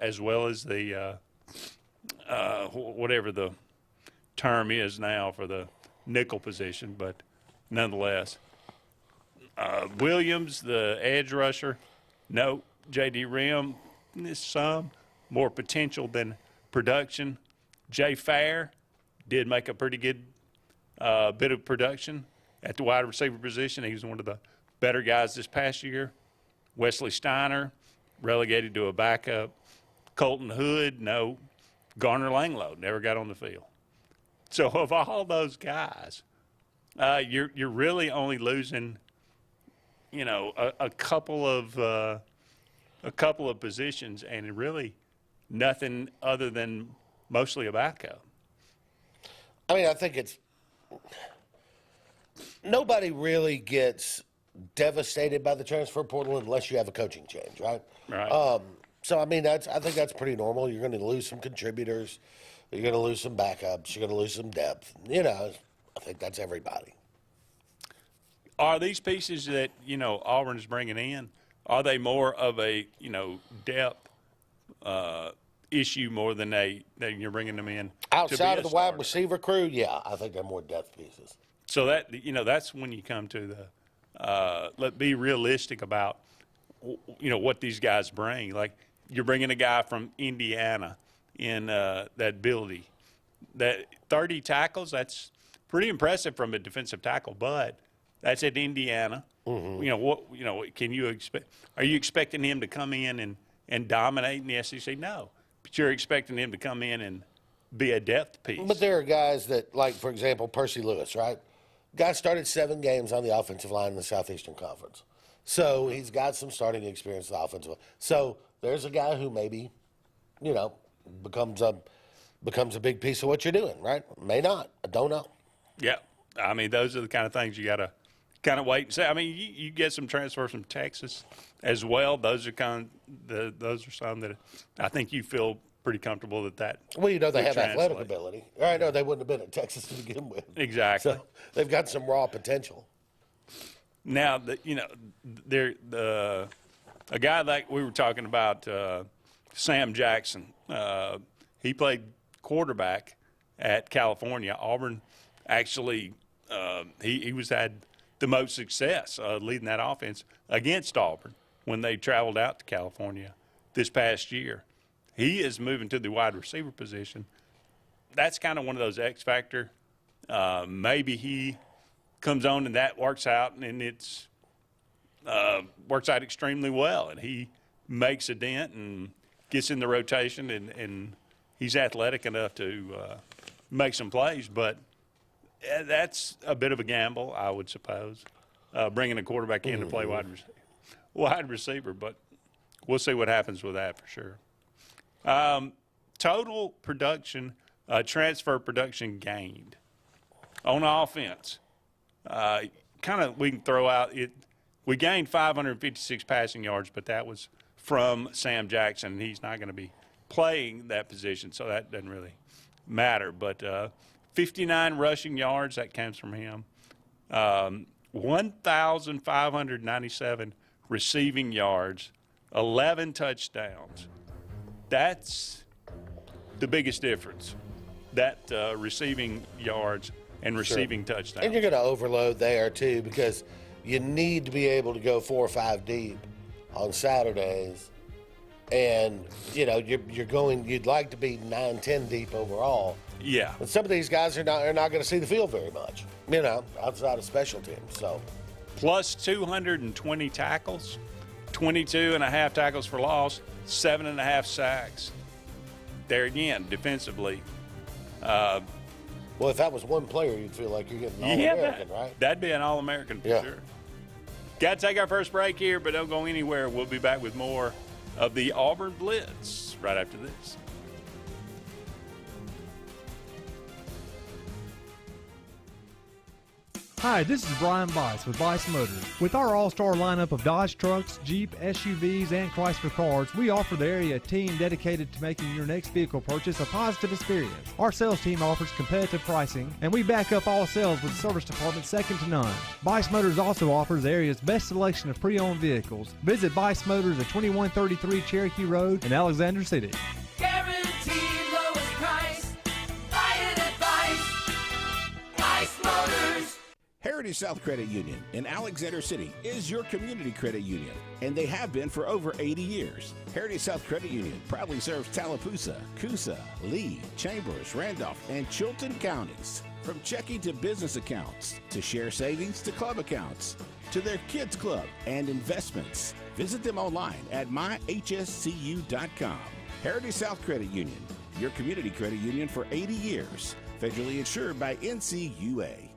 as well as the whatever the term is now for the nickel position, but nonetheless. Williams, the edge rusher, no. J.D. Rim, there's some more potential than production. Jay Fair did make a pretty good bit of production at the wide receiver position. He was one of the better guys this past year. Wesley Steiner, relegated to a backup. Colton Hood, no. Garner Langlow never got on the field. So of all those guys, you're really only losing, a couple of positions, and really nothing other than mostly a backup. I mean, I think nobody really gets devastated by the transfer portal unless you have a coaching change, right? Right. So, I mean, I think that's pretty normal. You're going to lose some contributors. You're going to lose some backups. You're going to lose some depth. I think that's everybody. Are these pieces that, Auburn is bringing in, are they more of a, depth issue more than you're bringing them in? Outside of the wide receiver crew, yeah, I think they're more depth pieces. So that, that's when you come to the, let's be realistic about, what these guys bring. Like, you're bringing a guy from Indiana in that ability. That 30 tackles, that's pretty impressive from a defensive tackle, but that's at Indiana. Mm-hmm. Can you expect? Are you expecting him to come in and dominate in the SEC? No, but you're expecting him to come in and be a depth piece. But there are guys that, like, for example, Percy Lewis, right? Guy started 7 games on the offensive line in the Southeastern Conference. So he's got some starting experience in the offensive line. So there's a guy who maybe, becomes a big piece of what you're doing, right? May not. I don't know. Yeah. I mean, those are the kind of things you got to kind of wait and see. I mean, you get some transfers from Texas as well. Those are those are some that I think you feel pretty comfortable that. Well, they have athletic ability. Right? No, they wouldn't have been at Texas to begin with. Exactly. So they've got some raw potential. Now, a guy like we were talking about, Sam Jackson. He played quarterback at California. Auburn actually, he had the most success leading that offense against Auburn when they traveled out to California this past year. He is moving to the wide receiver position. That's kind of one of those X factor. Maybe he comes on and that works out, and it's works out extremely well, and he makes a dent and gets in the rotation, and he's athletic enough to make some plays. But that's a bit of a gamble, I would suppose, bringing a quarterback in to play wide receiver. But we'll see what happens with that for sure. Total production, transfer production gained on offense. We can throw out it. We gained 556 passing yards, but that was from Sam Jackson, and he's not going to be playing that position, so that doesn't really matter. But 59 rushing yards, that comes from him. 1,597 receiving yards, 11 touchdowns. That's the biggest difference, that receiving yards and receiving touchdowns. And you're going to overload there, too, because you need to be able to go 4 or 5 deep on Saturdays. And, you'd like to be 9, 10 deep overall. Yeah. But some of these guys are not going to see the field very much, outside of special teams. So, plus 220 tackles, 22.5 tackles for loss, 7.5 sacks. There again, defensively. Well, if that was one player, you'd feel like you're getting an All-American, right? That'd be an All-American for sure. Got to take our first break here, but don't go anywhere. We'll be back with more of the Auburn Blitz right after this. Hi, this is Brian Bice with Bice Motors. With our all-star lineup of Dodge trucks, Jeep, SUVs, and Chrysler cars, we offer the area a team dedicated to making your next vehicle purchase a positive experience. Our sales team offers competitive pricing, and we back up all sales with a service department second to none. Bice Motors also offers the area's best selection of pre-owned vehicles. Visit Bice Motors at 2133 Cherokee Road in Alexander City. Guaranteed lowest price. Buy it at Bice Motors. Heritage South Credit Union in Alexander City is your community credit union, and they have been for over 80 years. Heritage South Credit Union proudly serves Tallapoosa, Coosa, Lee, Chambers, Randolph, and Chilton counties. From checking to business accounts, to share savings to club accounts, to their kids club and investments. Visit them online at myhscu.com. Heritage South Credit Union, your community credit union for 80 years. Federally insured by NCUA.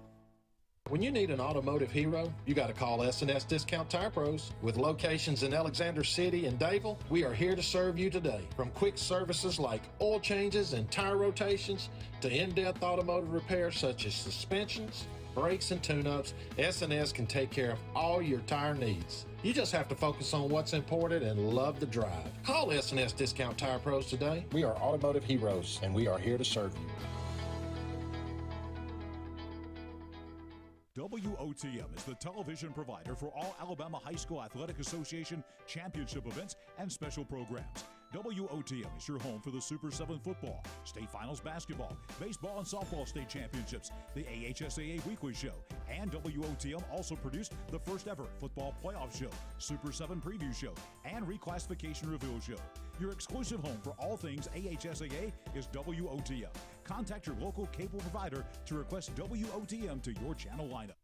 When you need an automotive hero, you got to call S&S Discount Tire Pros. With locations in Alexander City and Dayville, we are here to serve you today. From quick services like oil changes and tire rotations to in-depth automotive repairs such as suspensions, brakes, and tune-ups, S&S can take care of all your tire needs. You just have to focus on what's important and love the drive. Call S&S Discount Tire Pros today. We are automotive heroes, and we are here to serve you. WOTM is the television provider for all Alabama High School Athletic Association championship events and special programs. WOTM is your home for the Super 7 football, state finals basketball, baseball and softball state championships, the AHSAA weekly show, and WOTM also produced the first ever football playoff show, Super 7 preview show, and reclassification reveal show. Your exclusive home for all things AHSAA is WOTM. Contact your local cable provider to request WOTM to your channel lineup.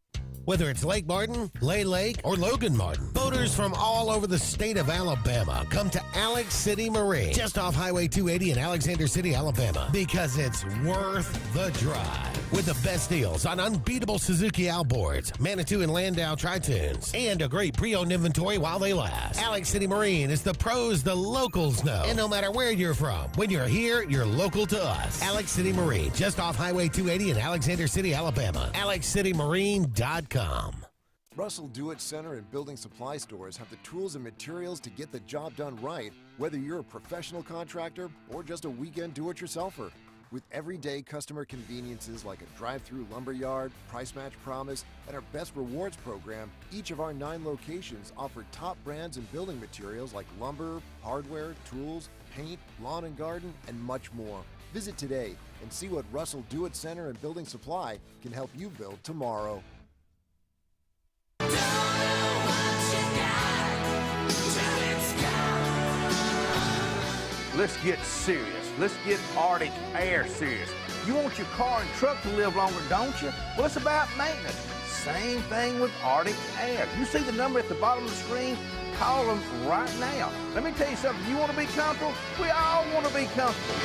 Whether it's Lake Martin, Lay Lake, or Logan Martin, boaters from all over the state of Alabama come to Alex City Marine, just off Highway 280 in Alexander City, Alabama, because it's worth the drive. With the best deals on unbeatable Suzuki outboards, Manitou and Landau tri-tunes, and a great pre-owned inventory while they last. Alex City Marine is the pros the locals know. And no matter where you're from, when you're here, you're local to us. Alex City Marine, just off Highway 280 in Alexander City, Alabama. AlexCityMarine.com. Russell Do-It Center and building supply stores have the tools and materials to get the job done right, whether you're a professional contractor or just a weekend do-it-yourselfer. With everyday customer conveniences like a drive-through lumberyard, price match promise, and our best rewards program, each of our 9 locations offer top brands and building materials like lumber, hardware, tools, paint, lawn and garden, and much more. Visit today and see what Russell Do-It Center and Building Supply can help you build tomorrow. Let's get serious. Let's get Arctic Air serious. You want your car and truck to live longer, don't you? Well, it's about maintenance. Same thing with Arctic Air. You see the number at the bottom of the screen? Call them right now. Let me tell you something. You want to be comfortable? We all want to be comfortable.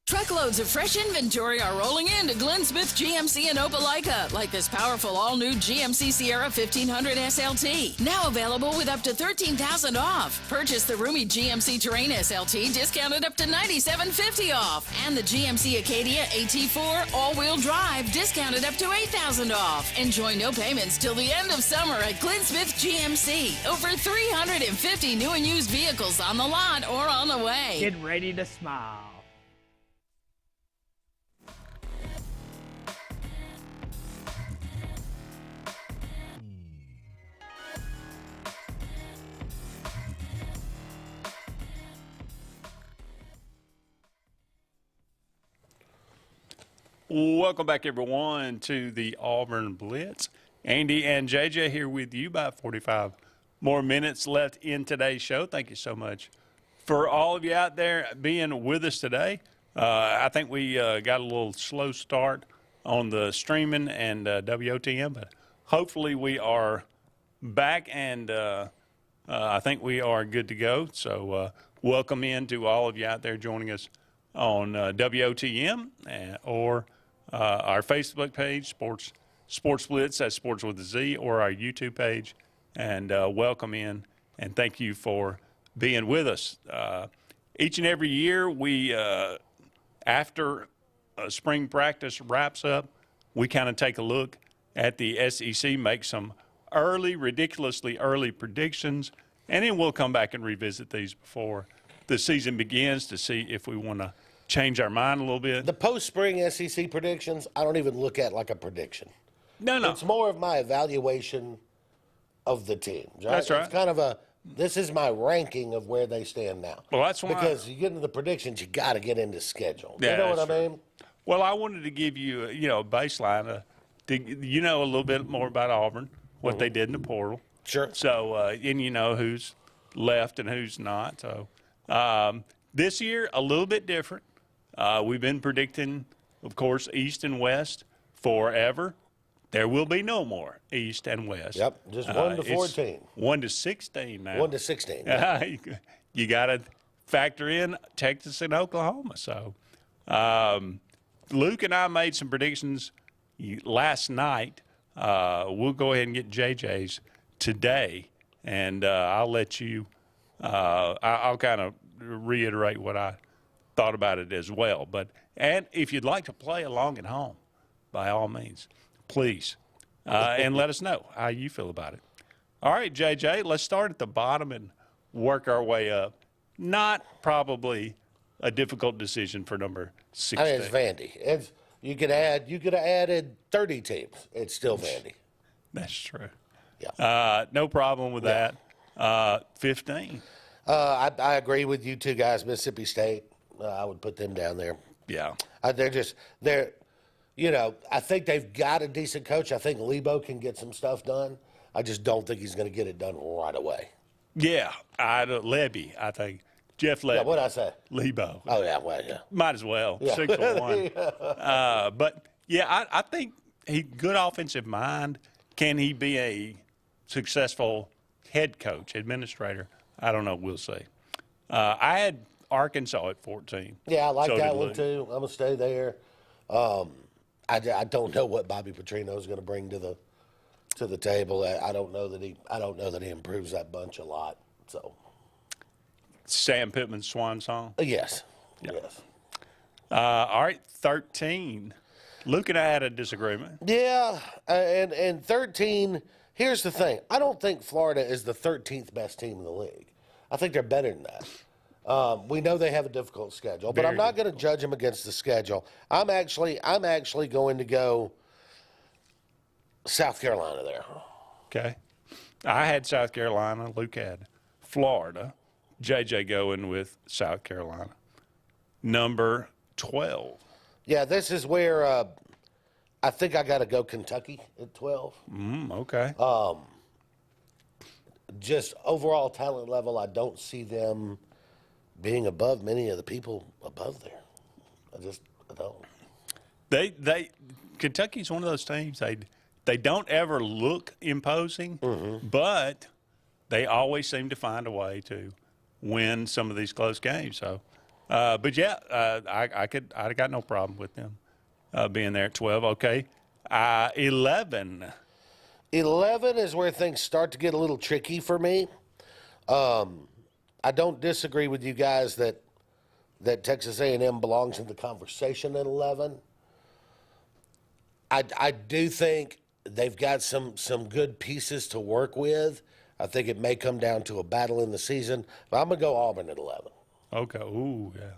Truckloads of fresh inventory are rolling into Glenn Smith GMC in Opelika, like this powerful all-new GMC Sierra 1500 SLT. Now available with up to $13,000 off. Purchase the roomy GMC Terrain SLT, discounted up to $97.50 off. And the GMC Acadia AT4 all-wheel drive, discounted up to $8,000 off. Enjoy no payments till the end of summer at Glenn Smith GMC. Over 350 new and used vehicles on the lot or on the way. Get ready to smile. Welcome back, everyone, to the Auburn Blitz. Andy and JJ here with you. About 45 more minutes left in today's show. Thank you so much for all of you out there being with us today. I think we got a little slow start on the streaming and WOTM, but hopefully we are back, and I think we are good to go. So welcome in to all of you out there joining us on WOTM or our Facebook page, Sports Blitz, that's Sports with a Z, or our YouTube page. And welcome in, and thank you for being with us. each and every year, we after spring practice wraps up, we kind of take a look at the SEC, make some ridiculously early predictions, and then we'll come back and revisit these before the season begins to see if we want to change our mind a little bit. The post-spring SEC predictions, I don't even look at like a prediction. No. It's more of my evaluation of the team. Right? That's right. It's kind of this is my ranking of where they stand now. Well, that's why. Because you get into the predictions, you got to get into schedule. Yeah, you know what I that's mean? Well, I wanted to give you, a baseline. A little bit more about Auburn, what they did in the portal. Sure. So, and you know who's left and who's not. So, this year, a little bit different. We've been predicting, of course, East and West forever. There will be no more East and West. Yep, just 1 to 14. 1 to 16 now. 1 to 16. Yeah. You got to factor in Texas and Oklahoma. So, Luke and I made some predictions last night. We'll go ahead and get JJ's today, and I'll let you. I'll kind of reiterate what I thought about it as well. And if you'd like to play along at home, by all means, please, and let us know how you feel about it. All right, JJ, let's start at the bottom and work our way up. Not probably a difficult decision for number 16. I mean, it's Vandy. You could have added 30 teams. It's still Vandy. That's true. Yeah. No problem with that. 15. I agree with you two guys. Mississippi State. I would put them down there. Yeah. They're. I think they've got a decent coach. I think Lebo can get some stuff done. I just don't think he's going to get it done right away. Yeah. Levy, I think. Jeff Levy. Yeah, what'd I say? Lebo. Oh, yeah, well, yeah. Might as well. Yeah. 6-1. But, yeah, I think good offensive mind. Can he be a successful head coach, administrator? I don't know. We'll see. I had Arkansas at 14. Yeah, I like So that did one, Luke. too. I'm going to stay there. I don't know what Bobby Petrino is going to bring to the table. I don't know that he improves that bunch a lot. So Sam Pittman's swan song. yes, yes. All right, 13. Luke and I had a disagreement. Yeah, and 13. Here's the thing. I don't think Florida is the 13th best team in the league. I think they're better than that. We know they have a difficult schedule, but I'm not going to judge them against the schedule. I'm actually going to go South Carolina there. Okay. I had South Carolina. Luke had Florida. JJ going with South Carolina. Number 12. Yeah, this is where I think I got to go Kentucky at 12. Okay. Just overall talent level, I don't see them being above many of the people above there. I don't. Kentucky's one of those teams. They don't ever look imposing, but they always seem to find a way to win some of these close games. So, but yeah, I got no problem with them being there at 12. Okay, 11. 11 is where things start to get a little tricky for me. I don't disagree with you guys that Texas A&M belongs in the conversation at 11. I do think they've got some good pieces to work with. I think it may come down to a battle in the season, but I'm going to go Auburn at 11. Okay. Ooh, yeah.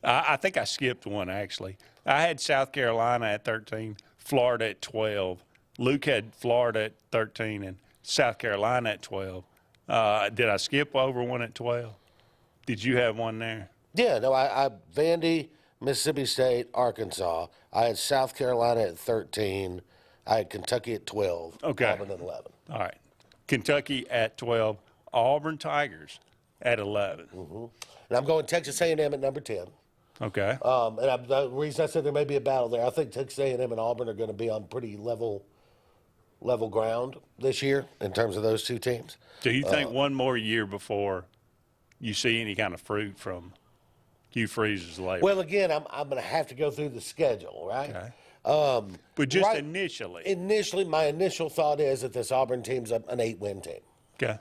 I think I skipped one, actually. I had South Carolina at 13, Florida at 12. Luke had Florida at 13 and South Carolina at 12. Did I skip over one at 12? Did you have one there? Yeah, no, I Vandy, Mississippi State, Arkansas. I had South Carolina at 13. I had Kentucky at 12. Okay. Auburn at 11. All right. Kentucky at 12. Auburn Tigers at 11. And I'm going Texas A&M at number 10. Okay. The reason I said there may be a battle there, I think Texas A&M and Auburn are going to be on pretty level ground this year in terms of those two teams. Do you think one more year before you see any kind of fruit from Hugh Freeze's labor? Well, again, I'm going to have to go through the schedule, right? Okay. But just initially. Initially, my initial thought is that this Auburn team's an 8-win team. Okay.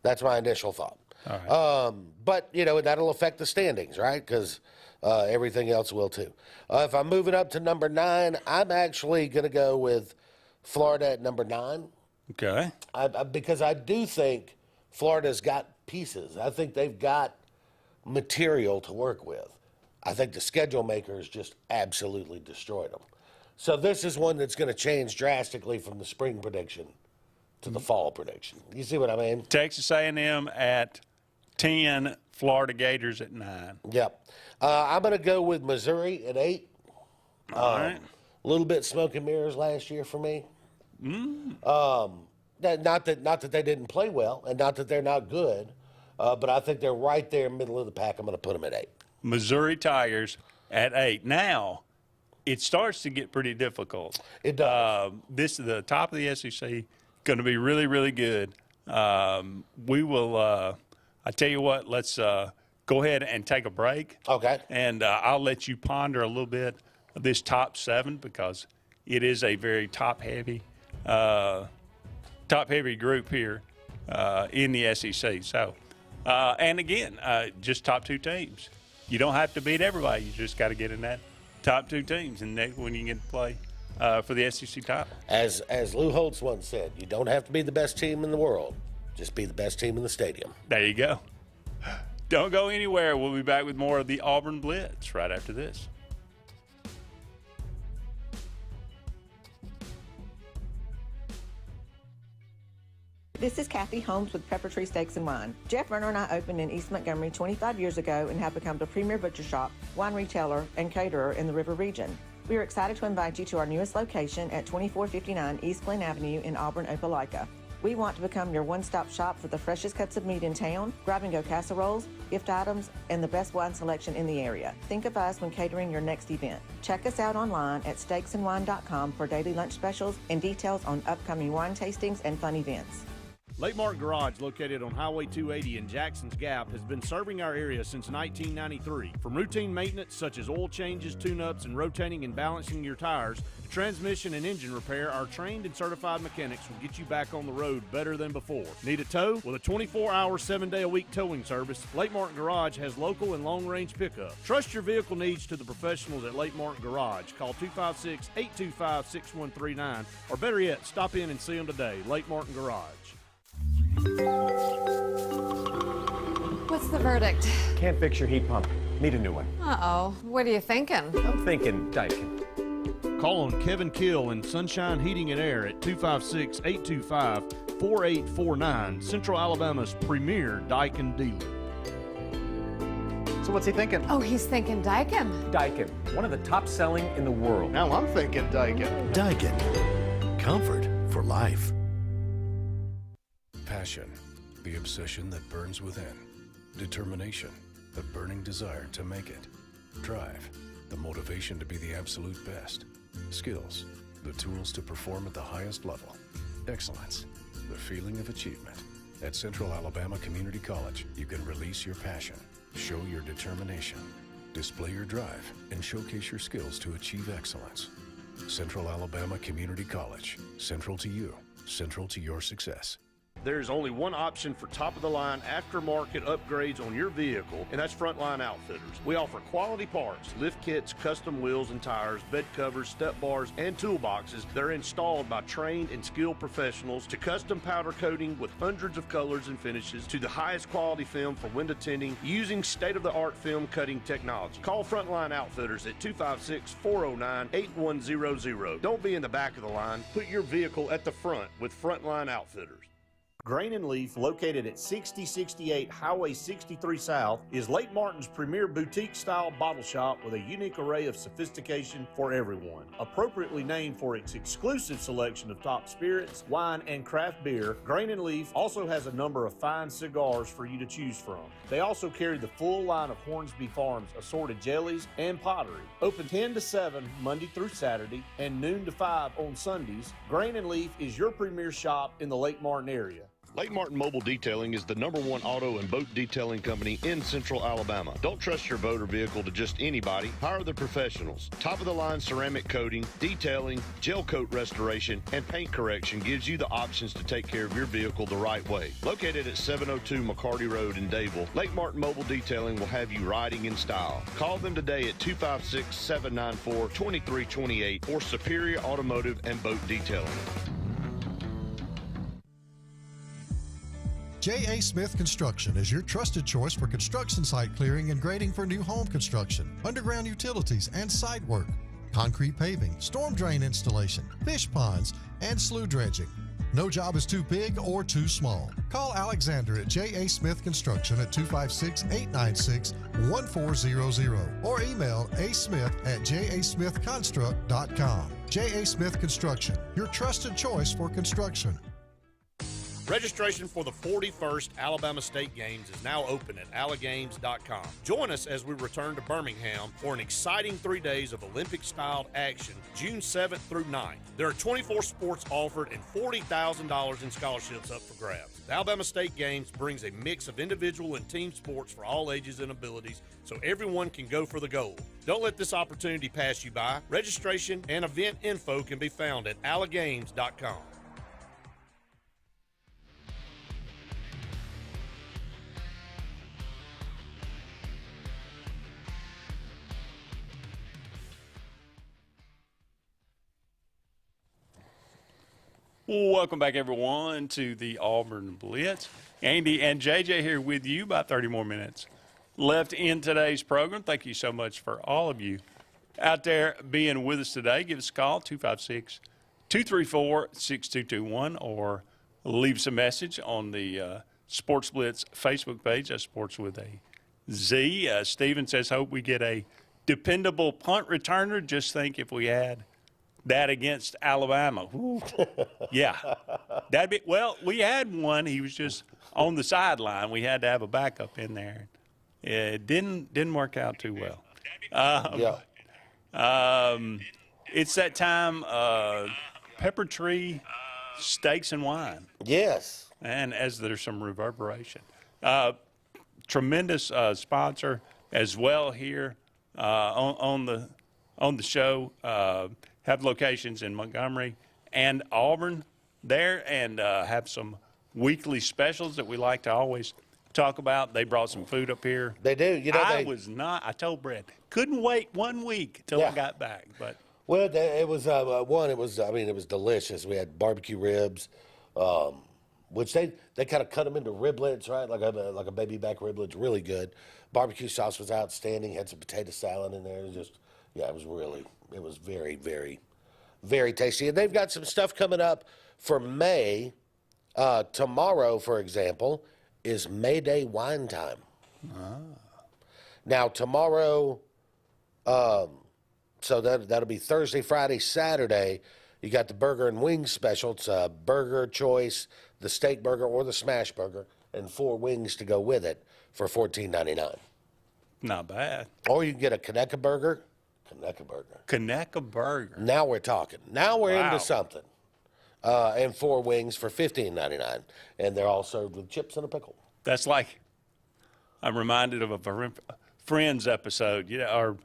That's my initial thought. All right. But, that'll affect the standings, right? Because everything else will too. If I'm moving up to number 9, I'm actually going to go with Florida at number 9. Okay. Because I do think Florida's got pieces. I think they've got material to work with. I think the schedule makers just absolutely destroyed them. So this is one that's going to change drastically from the spring prediction to the fall prediction. You see what I mean? Texas A&M at 10, Florida Gators at 9. Yep. I'm going to go with Missouri at 8. All right. A little bit smoke and mirrors last year for me. Not that they didn't play well, and not that they're not good, but I think they're right there, middle of the pack. I'm going to put them at 8. Missouri Tigers at 8. Now, it starts to get pretty difficult. It does. This is the top of the SEC, going to be really, really good. We will, I tell you what, let's go ahead and take a break. Okay. And I'll let you ponder a little bit of this top 7 because it is a very top-heavy group here in the SEC. So, and again, just top 2 teams. You don't have to beat everybody. You just got to get in that top 2 teams, and that's when you get to play for the SEC title. As Lou Holtz once said, you don't have to be the best team in the world. Just be the best team in the stadium. There you go. Don't go anywhere. We'll be back with more of the Auburn Blitz right after this. This is Kathy Holmes with Pepper Tree Steaks and Wine. Jeff Verner and I opened in East Montgomery 25 years ago and have become the premier butcher shop, wine retailer, and caterer in the River region. We are excited to invite you to our newest location at 2459 East Glen Avenue in Auburn, Opelika. We want to become your one-stop shop for the freshest cuts of meat in town, grab-and-go casseroles, gift items, and the best wine selection in the area. Think of us when catering your next event. Check us out online at steaksandwine.com for daily lunch specials and details on upcoming wine tastings and fun events. Lake Martin Garage, located on Highway 280 in Jackson's Gap, has been serving our area since 1993. From routine maintenance such as oil changes, tune-ups, and rotating and balancing your tires, to transmission and engine repair, our trained and certified mechanics will get you back on the road better than before. Need a tow? With a 24-hour, 7-day-a-week towing service, Lake Martin Garage has local and long-range pickup. Trust your vehicle needs to the professionals at Lake Martin Garage. Call 256-825-6139, or better yet, stop in and see them today. Lake Martin Garage. What's the verdict? Can't fix your heat pump. Need a new one. Uh-oh. What are you thinking? I'm thinking Daikin. Call on Kevin Kill in Sunshine Heating and Air at 256-825-4849, Central Alabama's premier Daikin dealer. So what's he thinking? Oh, he's thinking Daikin. Daikin, one of the top selling in the world. Now I'm thinking Daikin. Daikin. Comfort for life. Passion, the obsession that burns within. Determination, the burning desire to make it. Drive, the motivation to be the absolute best. Skills, the tools to perform at the highest level. Excellence, the feeling of achievement. At Central Alabama Community College, you can release your passion, show your determination, display your drive, and showcase your skills to achieve excellence. Central Alabama Community College, central to you, central to your success. There's only one option for top-of-the-line aftermarket upgrades on your vehicle, and that's Frontline Outfitters. We offer quality parts, lift kits, custom wheels and tires, bed covers, step bars, and toolboxes that are installed by trained and skilled professionals, to custom powder coating with hundreds of colors and finishes, to the highest quality film for window tinting using state-of-the-art film cutting technology. Call Frontline Outfitters at 256-409-8100. Don't be in the back of the line. Put your vehicle at the front with Frontline Outfitters. Grain and Leaf, located at 6068 Highway 63 South, is Lake Martin's premier boutique-style bottle shop with a unique array of sophistication for everyone. Appropriately named for its exclusive selection of top spirits, wine, and craft beer, Grain and Leaf also has a number of fine cigars for you to choose from. They also carry the full line of Hornsby Farms assorted jellies and pottery. Open 10 to 7 Monday through Saturday and noon to 5 on Sundays, Grain and Leaf is your premier shop in the Lake Martin area. Lake Martin Mobile Detailing is the #1 auto and boat detailing company in Central Alabama. Don't trust your boat or vehicle to just anybody. Hire the professionals. Top-of-the-line ceramic coating, detailing, gel coat restoration, and paint correction gives you the options to take care of your vehicle the right way. Located at 702 McCarty Road in Dadeville, Lake Martin Mobile Detailing will have you riding in style. Call them today at 256-794-2328 for Superior Automotive and Boat Detailing. J.A. Smith Construction is your trusted choice for construction site clearing and grading for new home construction, underground utilities and site work, concrete paving, storm drain installation, fish ponds, and slough dredging. No job is too big or too small. Call Alexander at J.A. Smith Construction at 256-896-1400 or email asmith@jasmithconstruct.com. J.A. Smith Construction, your trusted choice for construction. Registration for the 41st Alabama State Games is now open at allagames.com. Join us as we return to Birmingham for an exciting 3 days of Olympic-styled action, June 7th through 9th. There are 24 sports offered and $40,000 in scholarships up for grabs. The Alabama State Games brings a mix of individual and team sports for all ages and abilities, so everyone can go for the gold. Don't let this opportunity pass you by. Registration and event info can be found at allagames.com. Welcome back, everyone, to the Auburn Blitz. Andy and JJ here with you. About 30 more minutes left in today's program. Thank you so much for all of you out there being with us today. Give us a call, 256-234-6221, or leave us a message on the Sports Blitz Facebook page. That's Sports with a Z. Steven says, hope we get a dependable punt returner. Just think if we had that against Alabama. Yeah. That'd be, well, we had one. He was just on the sideline. We had to have a backup in there. It didn't work out too well. It's that time, Pepper Tree Steaks and Wine. Yes. And as there's some reverberation. Tremendous sponsor as well here on the show. Have locations in Montgomery and Auburn there, and have some weekly specials that we like to always talk about. They brought some food up here. They do. You know, I told Brett, couldn't wait 1 week till I got back. But well, it was it was delicious. We had barbecue ribs, which they kind of cut them into riblets, right? Like a baby back riblet, really good. Barbecue sauce was outstanding. Had some potato salad in there. It was very, very, very tasty. And they've got some stuff coming up for May. Tomorrow, for example, is May Day wine time. Now, tomorrow, so that'll be Thursday, Friday, Saturday. You got the burger and wings special. It's a burger choice, the steak burger or the smash burger, and 4 wings to go with it for $14.99. Not bad. Or you can get a Conecuh burger. Conecuh burger. Now we're talking. Now we're into something. And 4 wings for $15.99. And they're all served with chips and a pickle. That's like, I'm reminded of a Friends episode, or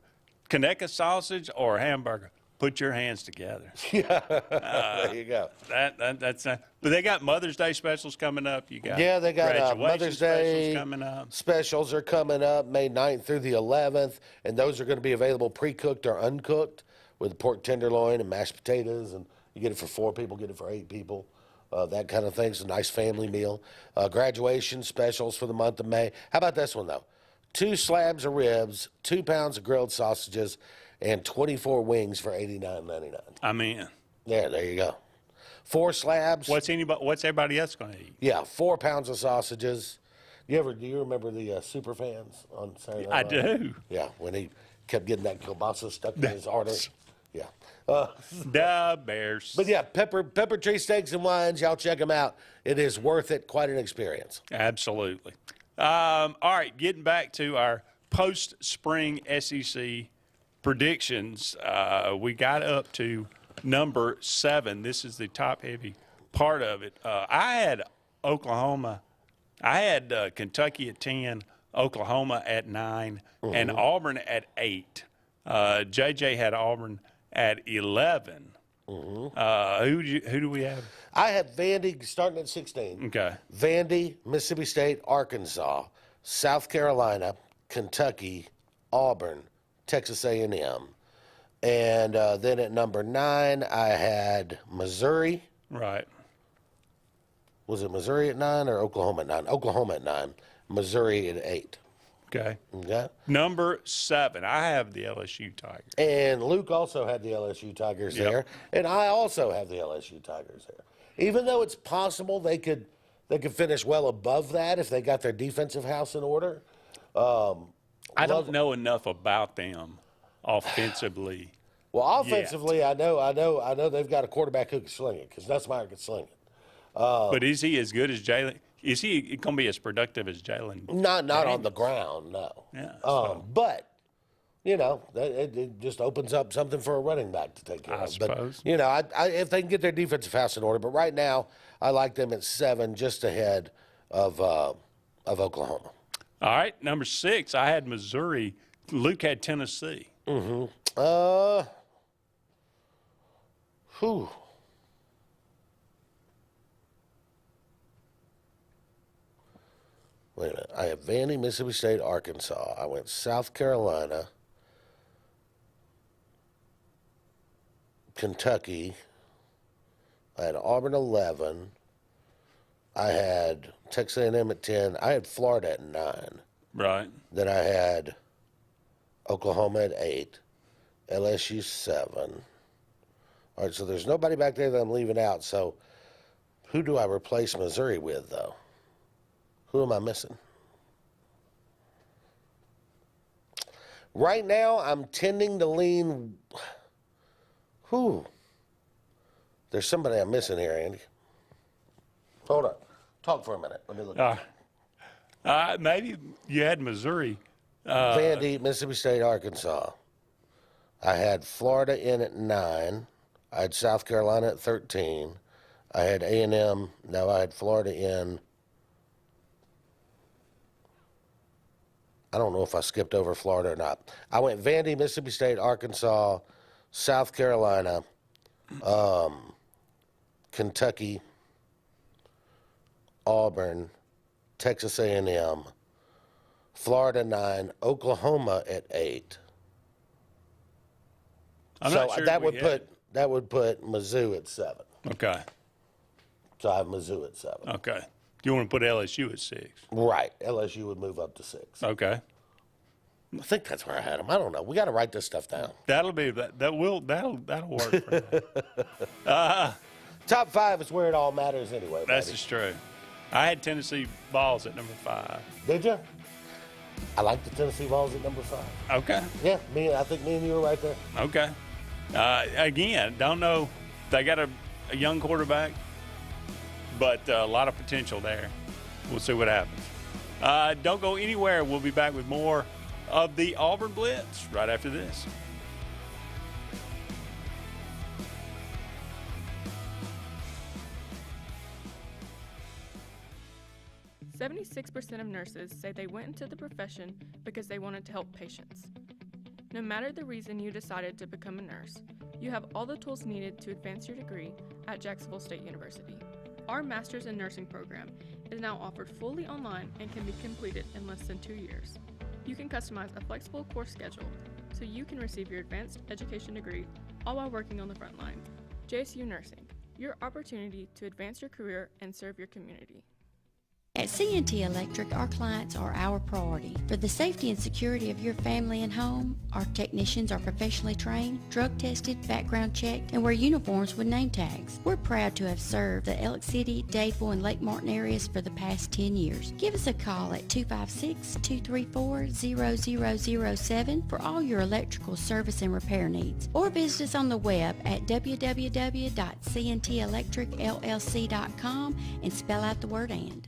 Conecuh sausage or hamburger. Put your hands together. Yeah, there you go. That's but they got Mother's Day specials coming up. You got they got Mother's Day specials coming up. Specials are coming up May 9th through the 11th, and those are going to be available pre-cooked or uncooked with pork tenderloin and mashed potatoes, and you get it for 4 people, get it for 8 people, that kind of thing. It's a nice family meal. Graduation specials for the month of May. How about this one though? 2 slabs of ribs, 2 pounds of grilled sausages, and 24 wings for $89.99. I'm in. Yeah, there you go. 4 slabs. What's everybody else going to eat? Yeah, 4 pounds of sausages. Do you remember the super fans on Saturday Night Live? I do. Yeah, when he kept getting that kielbasa stuck in his artery. Yeah. The Bears. But yeah, Pepper Tree Steaks and Wines. Y'all check them out. It is worth it. Quite an experience. Absolutely. All right, getting back to our post-spring SEC predictions, we got up to number 7. This is the top-heavy part of it. I had Oklahoma. I had Kentucky at 10, Oklahoma at 9, and Auburn at 8. JJ had Auburn at 11. Who do we have? I have Vandy starting at 16. Okay. Vandy, Mississippi State, Arkansas, South Carolina, Kentucky, Auburn, Texas A&M. And then at number 9, I had Missouri. Right. Was it Missouri at 9 or Oklahoma at 9? Oklahoma at 9. Missouri at 8. Okay. Okay. Number 7, I have the LSU Tigers. And Luke also had the LSU Tigers there. And I also have the LSU Tigers there. Even though it's possible they could finish well above that if they got their defensive house in order. I don't know enough about them offensively. Well, offensively, I know they've got a quarterback who can sling it because Nussmeier can sling it. But is he as good as Jalen? Is he going to be as productive as Jalen? Not on the ground, no. Yeah. But, you know, it just opens up something for a running back to take care of. Suppose. But, you know, if they can get their defensive house in order. But right now, I like them at 7, just ahead of Oklahoma. All right, number 6, I had Missouri. Luke had Tennessee. Whew. Wait a minute. I have Vandy, Mississippi State, Arkansas. I went South Carolina, Kentucky. I had Auburn 11. I had Texas A&M at 10. I had Florida at 9. Right. Then I had Oklahoma at 8. LSU 7. All right, so there's nobody back there that I'm leaving out. So who do I replace Missouri with, though? Who am I missing? Right now, I'm tending to lean. There's somebody I'm missing here, Andy. Hold on. Talk for a minute. Let me look. Maybe you had Missouri. Vandy, Mississippi State, Arkansas. I had Florida in at 9. I had South Carolina at 13. I had A&M. Now I had Florida in. I don't know if I skipped over Florida or not. I went Vandy, Mississippi State, Arkansas, South Carolina, Kentucky, Auburn, Texas A&M, Florida 9, Oklahoma at 8. That would put Mizzou at 7. Okay. So I have Mizzou at 7. Okay. You want to put LSU at 6? Right. LSU would move up to 6. Okay. I think that's where I had them. I don't know. We got to write this stuff down. That'll work for that. Top 5 is where it all matters anyway. That's just true. I had Tennessee Vols at number 5. Did you? I like the Tennessee Vols at number 5. Okay. Yeah, I think me and you were right there. Okay. Again, don't know. They got a young quarterback, but a lot of potential there. We'll see what happens. Don't go anywhere. We'll be back with more of the Auburn Blitz right after this. .6% of nurses say they went into the profession because they wanted to help patients. No matter the reason you decided to become a nurse, you have all the tools needed to advance your degree at Jacksonville State University. Our Master's in Nursing program is now offered fully online and can be completed in less than 2 years. You can customize a flexible course schedule so you can receive your advanced education degree all while working on the front line. JSU Nursing, your opportunity to advance your career and serve your community. At C&T Electric, our clients are our priority. For the safety and security of your family and home, our technicians are professionally trained, drug tested, background checked, and wear uniforms with name tags. We're proud to have served the Elk City, Dadeville, and Lake Martin areas for the past 10 years. Give us a call at 256-234-0007 for all your electrical service and repair needs, or visit us on the web at www.cntelectricllc.com and spell out the word "and."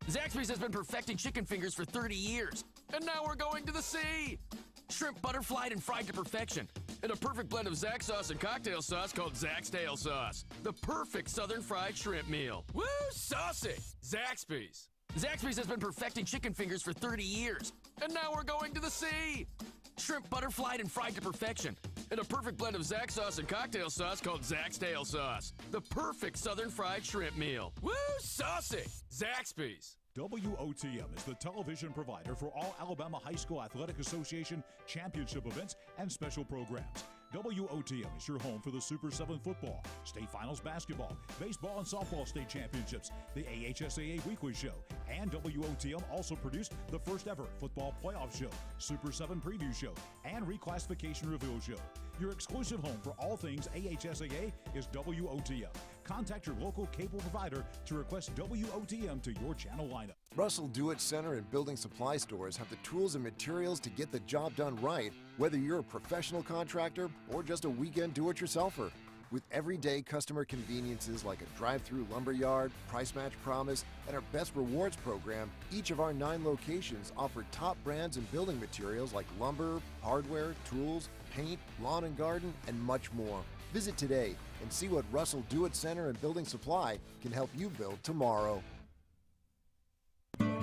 Zaxby's has been perfecting chicken fingers for 30 years, and now we're going to the sea. shrimp butterflied and fried to perfection, and a perfect blend of Zax sauce and cocktail sauce called Zax Tail Sauce. The perfect southern fried shrimp meal. Woo, saucy! Zaxby's. Zaxby's has been perfecting chicken fingers for 30 years, and now we're going to the sea. Shrimp butterflied and fried to perfection, and a perfect blend of Zax sauce and cocktail sauce called Zax Tail Sauce. The perfect southern fried shrimp meal. Woo, saucy! Zaxby's. WOTM is the television provider for all Alabama High School Athletic Association championship events and special programs. WOTM is your home for the Super 7 football, state finals basketball, baseball and softball state championships, the AHSAA weekly show, and WOTM also produced the first ever football playoff show, Super 7 preview show, and reclassification reveal show. Your exclusive home for all things AHSAA is WOTM. Contact your local cable provider to request WOTM to your channel lineup. Russell Do-It Center and building supply stores have the tools and materials to get the job done right, whether you're a professional contractor or just a weekend do-it-yourselfer. With everyday customer conveniences like a drive-through lumberyard, price match promise, and our best rewards program, each of our 9 locations offer top brands and building materials like lumber, hardware, tools, paint, lawn and garden, and much more. Visit today and see what Russell Do-It Center and Building Supply can help you build tomorrow.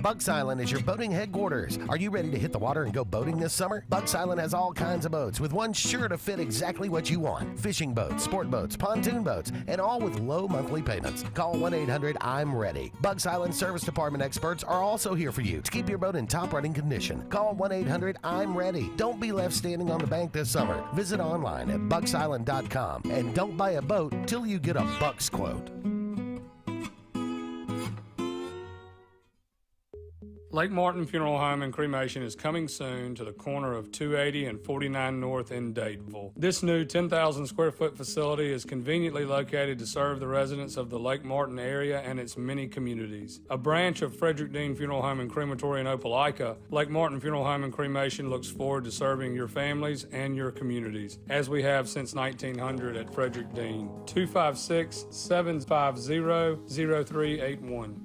Bugs Island is your boating headquarters. Are you ready to hit the water and go boating this summer? Bugs Island has all kinds of boats, with one sure to fit exactly what you want. Fishing boats, sport boats, pontoon boats, and all with low monthly payments. Call 1-800-I'm-READY. Bugs Island Service Department experts are also here for you to keep your boat in top running condition. Call 1-800-I'm-READY. Don't be left standing on the bank this summer. Visit online at bugsisland.com and don't buy a boat till you get a Bucks quote. Lake Martin Funeral Home and Cremation is coming soon to the corner of 280 and 49 North in Dadeville. This new 10,000 square foot facility is conveniently located to serve the residents of the Lake Martin area and its many communities. A branch of Frederick Dean Funeral Home and Crematory in Opelika, Lake Martin Funeral Home and Cremation looks forward to serving your families and your communities, as we have since 1900 at Frederick Dean. 256-750-0381.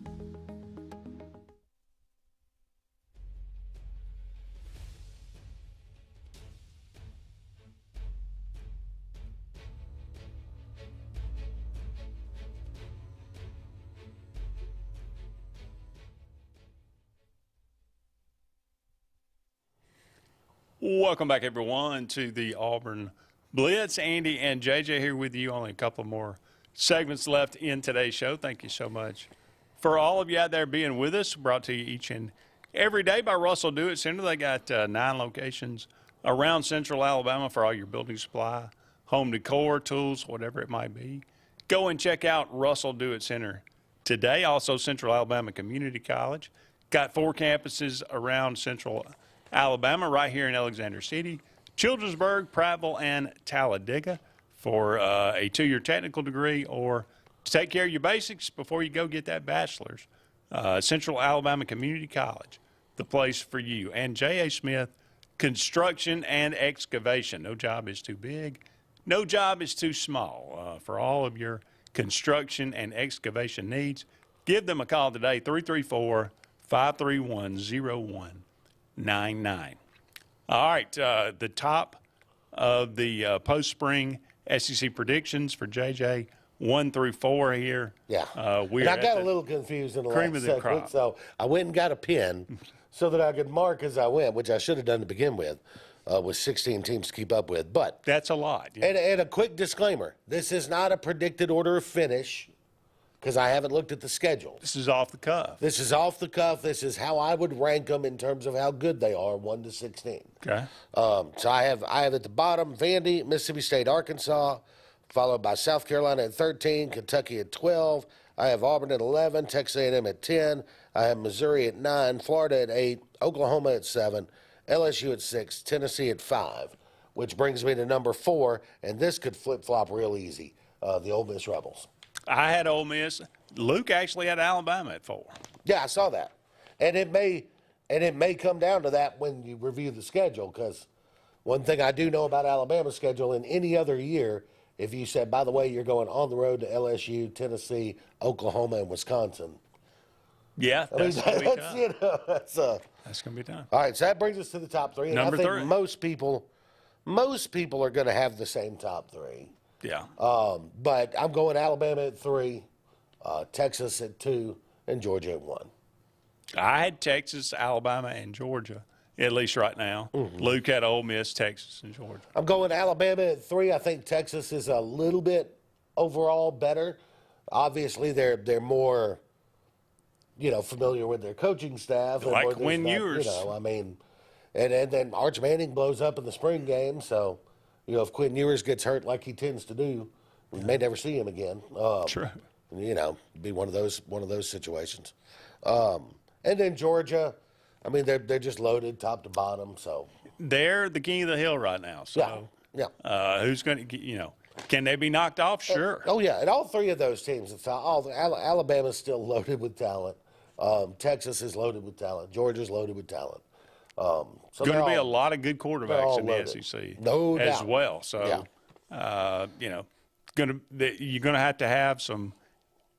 Welcome back, everyone, to the Auburn Blitz. Andy and JJ here with you. Only a couple more segments left in today's show. Thank you so much for all of you out there being with us. Brought to you each and every day by Russell Do-It Center. They got 9 locations around Central Alabama for all your building supply, home decor, tools, whatever it might be. Go and check out Russell Do-It Center today. Also, Central Alabama Community College. Got 4 campuses around Central Alabama, right here in Alexander City, Childersburg, Prattville, and Talladega for a 2-year technical degree or to take care of your basics before you go get that bachelor's. Central Alabama Community College, the place for you. And J.A. Smith Construction and Excavation. No job is too big. No job is too small. For all of your construction and excavation needs, give them a call today, 334-531-0199. All right, the top of the post-spring SEC predictions for JJ, 1 through 4 here. Yeah, and I got a little confused in the last segment, so I went and got a pen so that I could mark as I went, which I should have done to begin with 16 teams to keep up with. But that's a lot. Yeah. And a quick disclaimer, this is not a predicted order of finish, because I haven't looked at the schedule. This is off the cuff. This is off the cuff. This is how I would rank them in terms of how good they are, 1 to 16. Okay. So I have at the bottom Vandy, Mississippi State, Arkansas, followed by South Carolina at 13, Kentucky at 12. I have Auburn at 11, Texas A&M at 10. I have Missouri at 9, Florida at 8, Oklahoma at 7, LSU at 6, Tennessee at 5, which brings me to number 4, and this could flip-flop real easy, the Ole Miss Rebels. I had Ole Miss. Luke actually had Alabama at 4. Yeah, I saw that. And it may come down to that when you review the schedule, because one thing I do know about Alabama's schedule in any other year, if you said, by the way, you're going on the road to LSU, Tennessee, Oklahoma, and Wisconsin, Yeah, I mean, that's going to be tough. you know, that's going to be tough. All right, so that brings us to the top three. And Number I think 3. most people are going to have the same top 3. Yeah. But I'm going Alabama at 3, Texas at 2, and Georgia at 1. I had Texas, Alabama, and Georgia, at least right now. Luke had Ole Miss, Texas, and Georgia. I'm going Alabama at 3. I think Texas is a little bit overall better. Obviously, they're more, familiar with their coaching staff. And like more Quinn this, Ewers. I mean, and then Arch Manning blows up in the spring game. So, if Quinn Ewers gets hurt like he tends to do, we may never see him again. True. Be one of those situations. And then Georgia, I mean, they're just loaded top to bottom. So they're the king of the hill right now. So who's going to can they be knocked off? Sure. Oh yeah, and all 3 of those teams, Alabama's still loaded with talent. Texas is loaded with talent. Georgia's loaded with talent. So going to be a lot of good quarterbacks in the SEC, no as doubt. well. So you're going to have some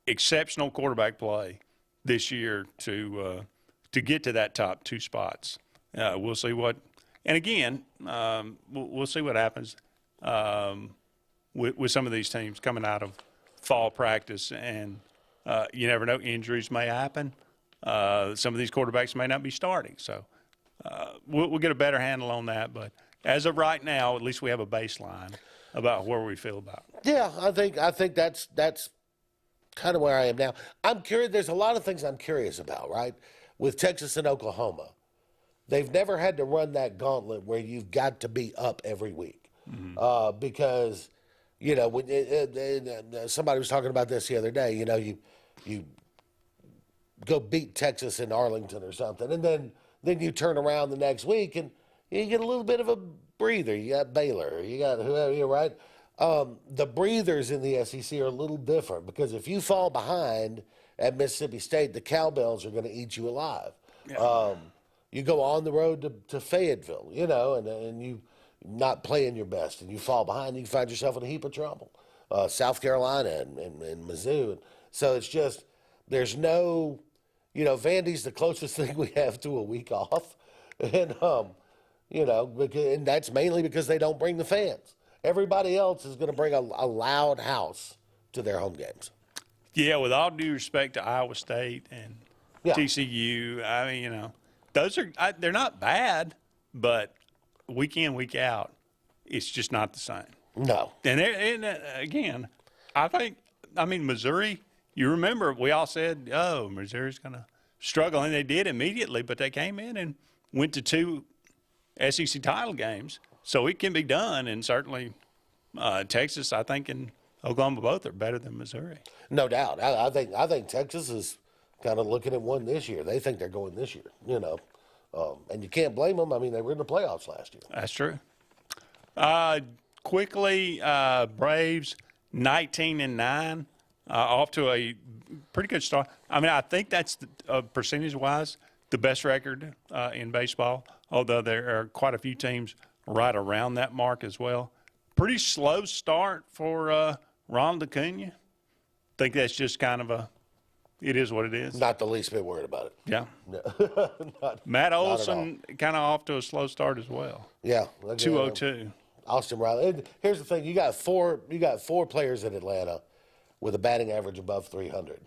exceptional quarterback play this year to get to that top 2 spots. We'll see what, and again, we'll see what happens with some of these teams coming out of fall practice, and you never know, injuries may happen. Some of these quarterbacks may not be starting, so we'll get a better handle on that. But as of right now, at least we have a baseline about where we feel about it. Yeah, I think that's kind of where I am now. I'm curious. There's a lot of things I'm curious about, right? With Texas and Oklahoma, they've never had to run that gauntlet where you've got to be up every week, because when somebody was talking about this the other day. You go beat Texas in Arlington or something, and then you turn around the next week and you get a little bit of a breather. You got Baylor, you got whoever, right? The breathers in the SEC are a little different, because if you fall behind at Mississippi State, the cowbells are going to eat you alive. Yeah. You go on the road to Fayetteville, and you not playing your best, and you fall behind, you find yourself in a heap of trouble. South Carolina and Mizzou. So it's just, there's no, Vandy's the closest thing we have to a week off. And, and that's mainly because they don't bring the fans. Everybody else is going to bring a loud house to their home games. Yeah, with all due respect to Iowa State and TCU, I mean, those are they're not bad, but week in, week out, it's just not the same. No. And again, Missouri, you remember we all said, oh, Missouri's going to struggle, and they did immediately, but they came in and went to 2 SEC title games. So it can be done, and certainly Texas, I think, and Oklahoma both are better than Missouri. No doubt. I think Texas is kind of looking at one this year. They think they're going this year, and you can't blame them. I mean, they were in the playoffs last year. That's true. Quickly, Braves 19-9, off to a pretty good start. I mean, I think that's percentage-wise the best record in baseball, although there are quite a few teams right around that mark as well. Pretty slow start for Ronald Acuna. Think that's just kind of it is what it is. Not the least bit worried about it. Yeah. No. Matt Olson kind of off to a slow start as well. Yeah. 202. Austin Riley. And here's the thing: you got four players in Atlanta with a batting average above 300,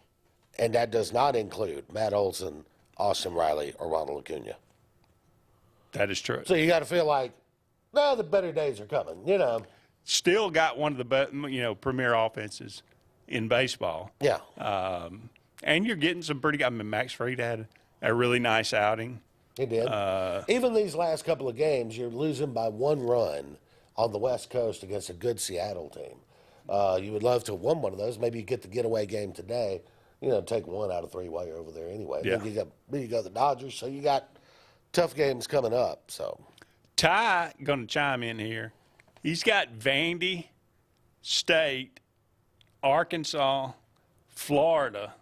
and that does not include Matt Olson, Austin Riley, or Ronald Acuna. That is true. So you got to feel like, no, the better days are coming. Still got one of the best, premier offenses in baseball. Yeah. And you're getting some pretty. I mean, Max Fried had a really nice outing. He did. Even these last couple of games, you're losing by 1 run on the West Coast against a good Seattle team. You would love to have won one of those. Maybe you get the getaway game today. Take 1 out of 3 while you're over there anyway. Yeah. Then you go the Dodgers. So you got tough games coming up. So Ty going to chime in here. He's got Vandy, State, Arkansas, Florida,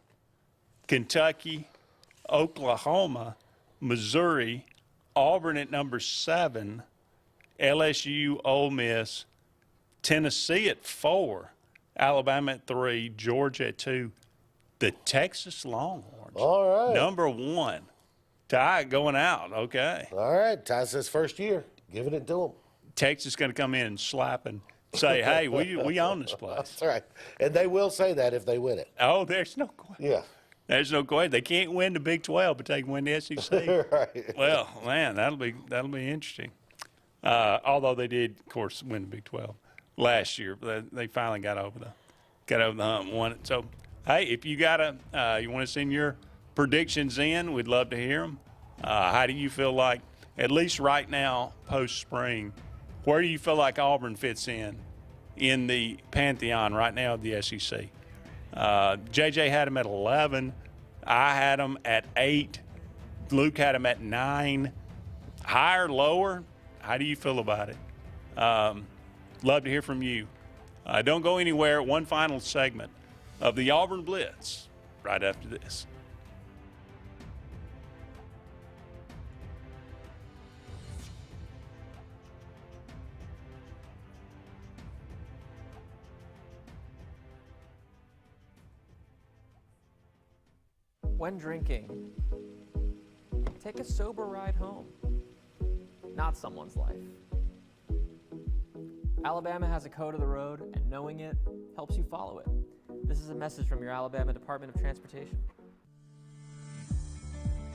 Kentucky, Oklahoma, Missouri, Auburn at number 7, LSU, Ole Miss, Tennessee at 4, Alabama at 3, Georgia at 2, the Texas Longhorns yards. All right. Number 1. Ty going out. Okay. All right. Ty says first year. Giving it to him. Texas going to come in and slap and say, hey, we own this place. That's right. And they will say that if they win it. Oh, there's no question. Yeah. There's no question. They can't win the Big 12, but they can win the SEC. Right. Well, man, that'll be interesting. Although they did, of course, win the Big 12 last year, but they finally got over the hump and won it. So, hey, if you you want to send your predictions in, we'd love to hear them. How do you feel like, at least right now, post-spring, where do you feel like Auburn fits in the pantheon right now of the SEC? JJ had them at 11. I had them at 8. Luke had them at 9. Higher, lower? How do you feel about it? Love to hear from you. Don't go anywhere. One final segment of the Auburn Blitz right after this. When drinking, take a sober ride home, not someone's life. Alabama has a code of the road, and knowing it helps you follow it. This is a message from your Alabama Department of Transportation.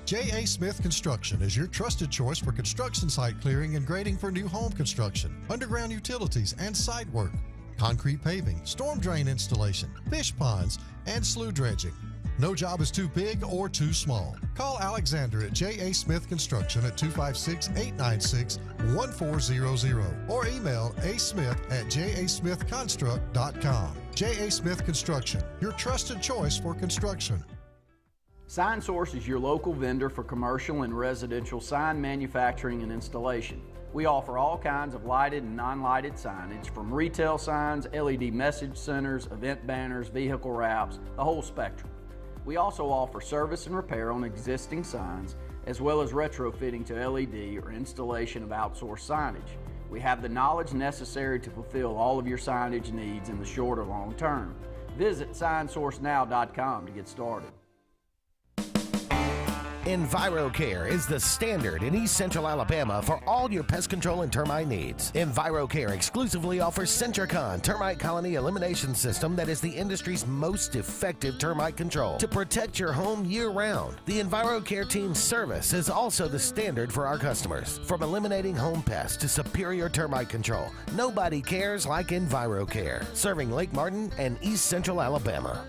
J.A. Smith Construction is your trusted choice for construction site clearing and grading for new home construction, underground utilities and site work, concrete paving, storm drain installation, fish ponds, and slough dredging. No job is too big or too small. Call Alexander at J.A. Smith Construction at 256-896-1400 or email asmith@jasmithconstruct.com. J.A. Smith Construction, your trusted choice for construction. Sign Source is your local vendor for commercial and residential sign manufacturing and installation. We offer all kinds of lighted and non-lighted signage, from retail signs, LED message centers, event banners, vehicle wraps, the whole spectrum. We also offer service and repair on existing signs, as well as retrofitting to LED or installation of outsourced signage. We have the knowledge necessary to fulfill all of your signage needs in the short or long term. Visit signsourcenow.com to get started. EnviroCare is the standard in East Central Alabama for all your pest control and termite needs. EnviroCare exclusively offers Centricon termite colony elimination system that is the industry's most effective termite control to protect your home year-round. The EnviroCare team's service is also the standard for our customers. From eliminating home pests to superior termite control, nobody cares like EnviroCare, serving Lake Martin and East Central Alabama.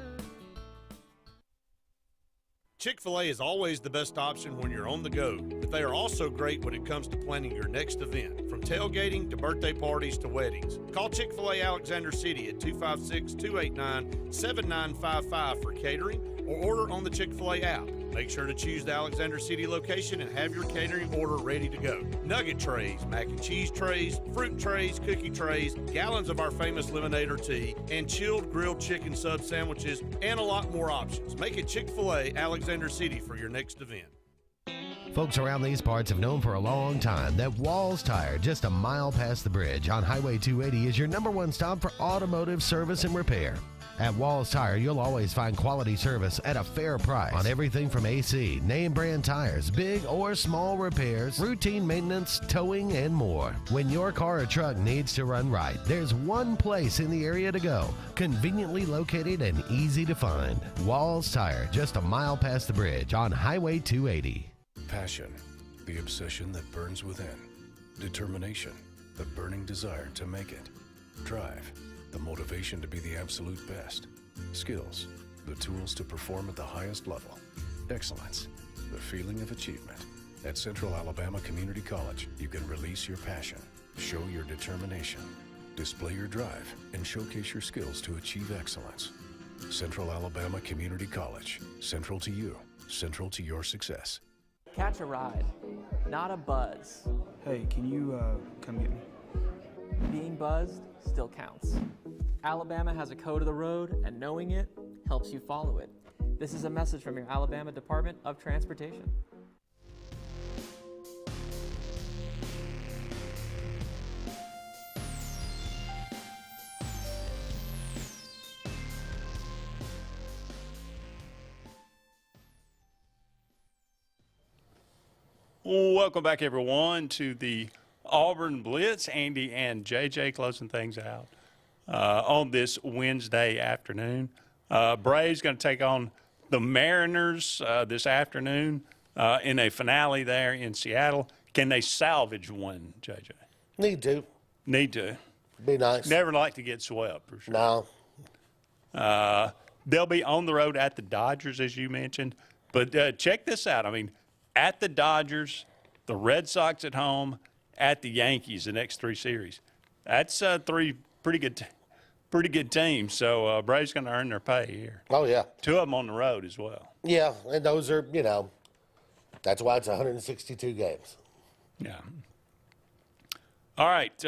Chick-fil-A is always the best option when you're on the go, but they are also great when it comes to planning your next event, from tailgating to birthday parties to weddings. Call Chick-fil-A Alexander City at 256-289-7955 for catering, or order on the Chick-fil-A app. Make sure to choose the Alexander City location and have your catering order ready to go. Nugget trays, mac and cheese trays, fruit trays, cookie trays, gallons of our famous lemonade or tea, and chilled grilled chicken sub sandwiches, and a lot more options. Make it Chick-fil-A Alexander City for your next event. Folks around these parts have known for a long time that Walls Tire, just a mile past the bridge on Highway 280, is your #1 stop for automotive service and repair. At Walls Tire, you'll always find quality service at a fair price on everything from AC, name brand tires, big or small repairs, routine maintenance, towing, and more. When your car or truck needs to run right, there's one place in the area to go, conveniently located and easy to find. Walls Tire, just a mile past the bridge on Highway 280. Passion, the obsession that burns within. Determination, the burning desire to make it. Drive, the motivation to be the absolute best. Skills, the tools to perform at the highest level. Excellence, the feeling of achievement. At Central Alabama Community College, you can release your passion, show your determination, display your drive, and showcase your skills to achieve excellence. Central Alabama Community College, central to you, central to your success. Catch a ride, not a buzz. Hey, can you come get me? Being buzzed still counts. Alabama has a code of the road, and knowing it helps you follow it. This is a message from your Alabama Department of Transportation. Welcome back, everyone, to the Auburn Blitz. Andy and JJ closing things out on this Wednesday afternoon. Braves going to take on the Mariners this afternoon in a finale there in Seattle. Can they salvage one, JJ? Need to. Need to. Be nice. Never like to get swept, for sure. No. They'll be on the road at the Dodgers, as you mentioned. But check this out. I mean, at the Dodgers, the Red Sox at home, at the Yankees, the next 3 series. That's 3 pretty good teams. So Braves going to earn their pay here. Oh, yeah. 2 of them on the road as well. Yeah, and those are, that's why it's 162 games. Yeah. All right.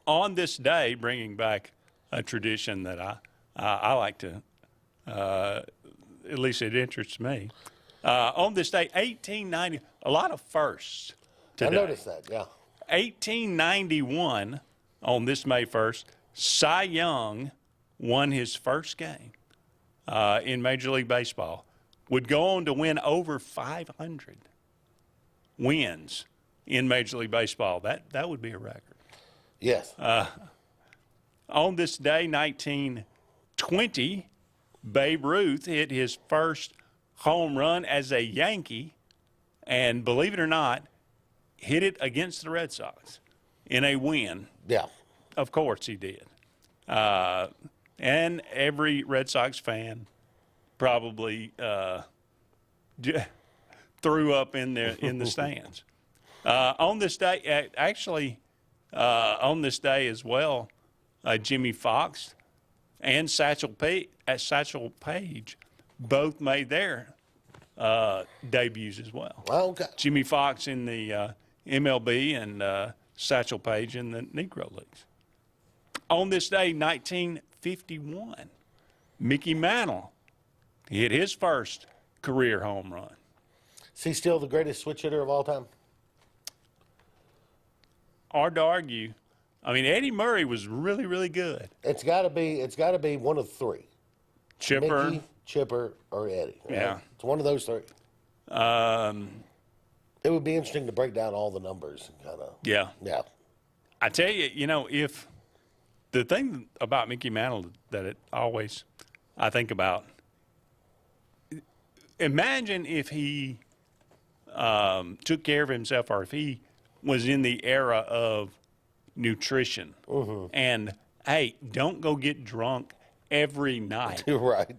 On this day, bringing back a tradition that I like to, at least it interests me. On this day, 1890, a lot of firsts today. I noticed that, yeah. 1891, on this May 1st, Cy Young won his first game in Major League Baseball. Would go on to win over 500 wins in Major League Baseball. That would be a record. Yes. On this day, 1920, Babe Ruth hit his first home run as a Yankee, and believe it or not, hit it against the Red Sox in a win. Yeah. Of course he did. And every Red Sox fan probably threw up in the stands. On this day, on this day as well, Jimmy Fox and Satchel Paige both made their debuts as well. Okay. Jimmy Fox in the MLB and Satchel Paige in the Negro Leagues. On this day, 1951, Mickey Mantle hit his first career home run. Is he still the greatest switch hitter of all time? Hard to argue. I mean, Eddie Murray was really, really good. It's got to be one of 3. Chipper. Mickey, Chipper, or Eddie. Right? Yeah. It's one of those 3. It would be interesting to break down all the numbers. Yeah. Yeah. I tell you, if the thing about Mickey Mantle that I think about, imagine if he took care of himself, or if he was in the era of nutrition. And, hey, don't go get drunk every night. You're right.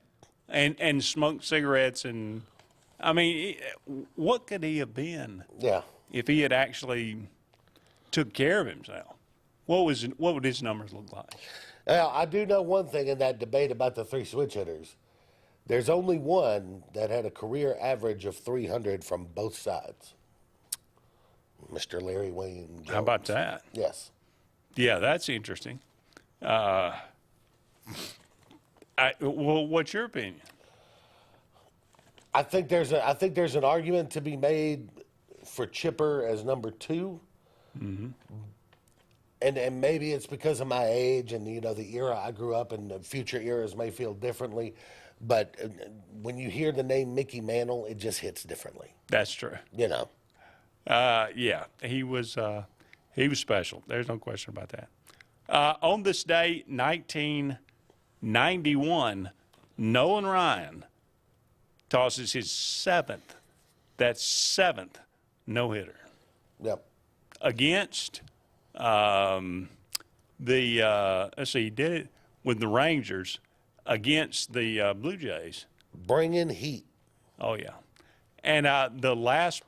And smoke cigarettes. And, I mean, what could he have been if he had actually took care of himself? What would his numbers look like? Well, I do know one thing in that debate about the 3 switch hitters. There's only one that had a career average of 300 from both sides. Mr. Larry Wayne Jones. How about that? Yes. Yeah, that's interesting. Well, what's your opinion? I think there's an argument to be made for Chipper as number 2. Mm-hmm. And maybe it's because of my age and the era I grew up in. The future eras may feel differently, but when you hear the name Mickey Mantle, it just hits differently. That's true. Yeah, he was special. There's no question about that. On this day, 1991, Nolan Ryan tosses his 7th no-hitter. Yep. Against he did it with the Rangers against the Blue Jays. Bringing heat. Oh, yeah. And the last,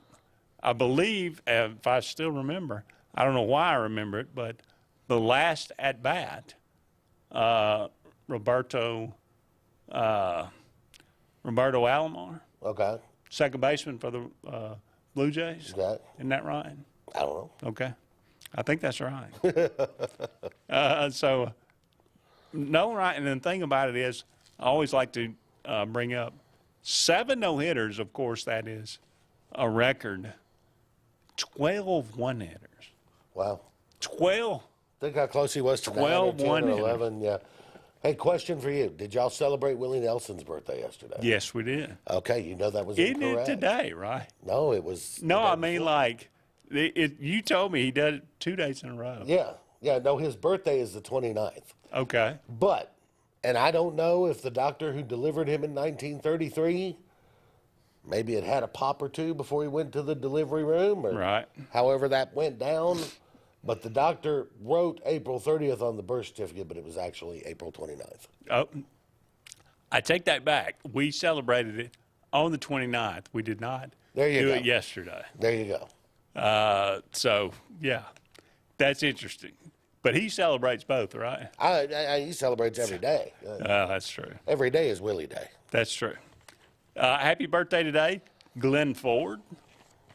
I believe, if I still remember, I don't know why I remember it, but the last at-bat, Roberto Alomar. Okay. Second baseman for the Blue Jays. Okay. Isn't that right? I don't know. Okay. I think that's right. So, no, right. And the thing about it is, I always like to bring up 7 no-hitters. Of course, that is a record. 12 one-hitters. Wow. 12. Think how close he was to 12 9 or 10 or 1-hitters. 11. Yeah. Hey, question for you. Did y'all celebrate Willie Nelson's birthday yesterday? Yes, we did. Okay, you know that was Isn't incorrect. it today, right? No, it was. No, I mean, like, you told me he did it 2 days in a row. Yeah, no, his birthday is the 29th. Okay. But, and I don't know if the doctor who delivered him in 1933, maybe it had a pop or two before he went to the delivery room, or however that went down. But the doctor wrote April 30th on the birth certificate, but it was actually April 29th. Oh, I take that back. We celebrated it on the 29th. We did not do it yesterday. There you go. So, yeah, that's interesting. But he celebrates both, right? He celebrates every day. That's true. Every day is Willie Day. That's true. Happy birthday today, Glenn Ford,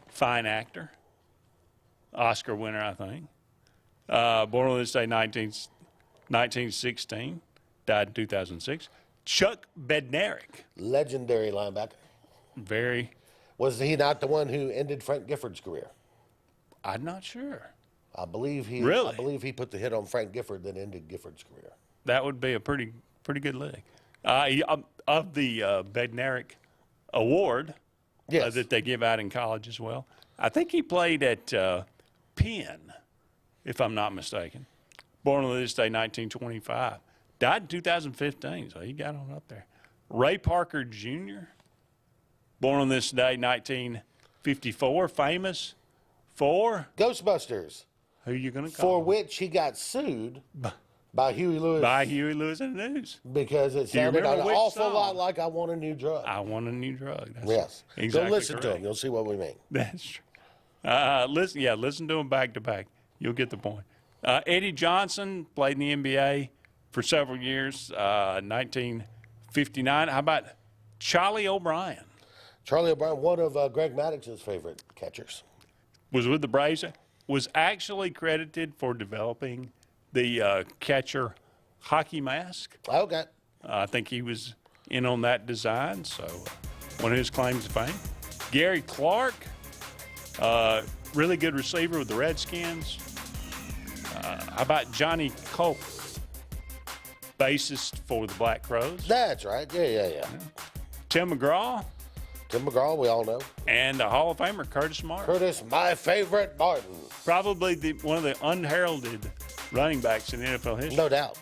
fine actor, Oscar winner, I think. Born on this day, 1916, died in 2006. Chuck Bednarik. Legendary linebacker. Very. Was he not the one who ended Frank Gifford's career? I'm not sure. I believe he put the hit on Frank Gifford that ended Gifford's career. That would be a pretty good leg. Of the Bednarik Award that they give out in college as well. I think he played at Penn, if I'm not mistaken. Born on this day, 1925. Died in 2015, so he got on up there. Ray Parker Jr., born on this day, 1954, famous for? Ghostbusters. Who are you going to call? For which he got sued by Huey Lewis. By Huey Lewis and the News. Because it sounded an awful lot like I Want a New Drug. I Want a New Drug. That's yes. Exactly Go listen correct. to him. You'll see what we mean. That's true. Listen to them back to back. You'll get the point. Eddie Johnson played in the NBA for several years, 1959. How about Charlie O'Brien? Charlie O'Brien, one of Greg Maddox's favorite catchers. Was with the Braves. Was actually credited for developing the catcher hockey mask. Okay. I think he was in on that design, so one of his claims to fame. Gary Clark, really good receiver with the Redskins. How about Johnny Cope, bassist for the Black Crowes? That's right. Yeah. Tim McGraw. Tim McGraw, we all know. And a Hall of Famer, Curtis Martin. Curtis, my favorite Martin. Probably one of the unheralded running backs in NFL history. No doubt.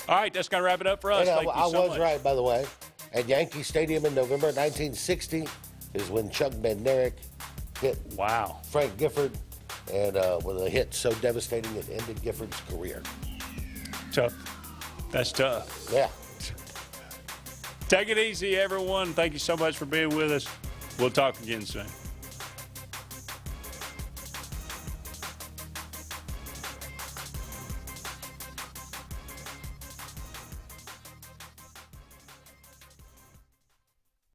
All right, that's going to wrap it up for us. And Thank I you so was much. right, by the way. At Yankee Stadium in November 1960 is when Chuck Bednarik hit Frank Gifford, and with a hit so devastating it ended Gifford's career. Tough. That's tough. Yeah. Take it easy, everyone. Thank you so much for being with us. We'll talk again soon.